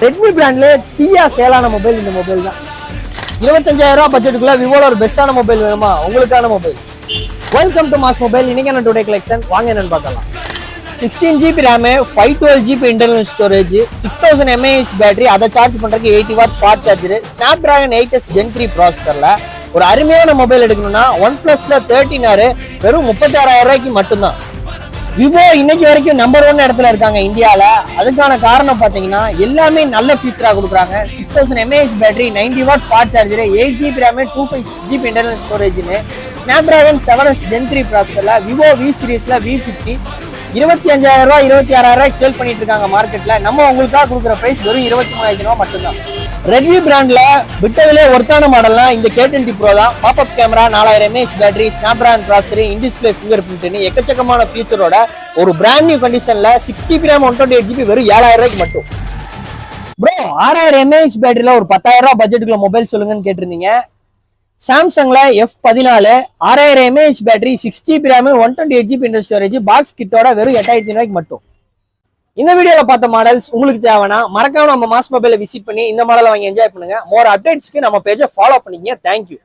Redmi பிராண்ட்ல தீயா சேலான mobile இந்த மொபைல் தான். 25,000 பட்ஜெட்டுக்குள்ள விவோல ஒரு பெஸ்டான மொபைல் வேணுமா? உங்களுக்கான mobile. Welcome to mass mobile. இன்னைக்கான டுடே கலெக்ஷன் வாங்க என்னன்னு பார்க்கலாம். 16GB RAM, 512GB internal storage, 6000 mAh battery, அதை சார்ஜ் பண்றதுக்கு 80 what fast charger, Snapdragon 8s Gen 3 ப்ராசஸர்ல ஒரு அருமையான மொபைல் எடுக்கணும்னா OnePlusல 13R வெறும் 36,000 ரூபாய்க்கு மட்டும்தான். விவோ இன்னைக்கு வரைக்கும் நம்பர் 1 இடத்துல இருக்காங்க இந்தியாவில். அதுக்கான காரணம் பார்த்தீங்கன்னா எல்லாமே நல்ல ஃபீச்சராக கொடுக்குறாங்க. 6000 mAh battery, 90 watt fast charger, 8GB RAM, 256GB internal ஸ்டோரேஜ்னு ஸ்னாப்டிராகன் 7s Gen 3 ப்ராசஸர்ல விவோ V சீரீஸ்ல V50 25,000 ரூபாய் 26,000 ரூபாய்க்கு சேல் பண்ணிட்டு இருக்காங்க மார்க்கெட்ல. நம்ம உங்களுக்காக கொடுக்குற பிரைஸ் வெறும் 23,000 ரூபாய் மட்டும்தான். ரெட்மி பிராண்ட்ல விட்டதிலே ஒர்த்தான மாடல்னா இந்த K20 Pro தான். Popup camera, 4000 mAh battery, Snapdragon processor, in display ஃபிங்கர் பிரிண்ட்னு எக்கச்சக்கமான ஃபீச்சரோட ஒரு பிராண்ட் நியூ கண்டிஷன்ல 6GB RAM 128GB வெறும் 7,000 ரூபாய்க்கு மட்டும். ப்ரோ 6000 mAh பேட்டரியில ஒரு 10,000 ரூபாய் பட்ஜெட்டுக்குள்ள மொபைல் சொல்லுங்கன்னு கேட்டிருந்தீங்க. சாம்சங்ல F14 6000 mAh battery, 6GB RAM, 128GB internal storage, box கிட்டோட வெறும் 8,000 ரூபாய்க்கு மட்டும். இந்த வீடியோல பார்த்த மாடல்ஸ் உங்களுக்கு தேவைன்னா மறக்காம நம்ம மாஸ் மொபைலை விசிட் பண்ணி இந்த மாடலை வாங்கி என்ஜாய் பண்ணுங்க. மோர் அப்டேட்ஸ்க்கு நம்ம பேஜை ஃபாலோ பண்ணிக்கங்க. தேங்க்யூ.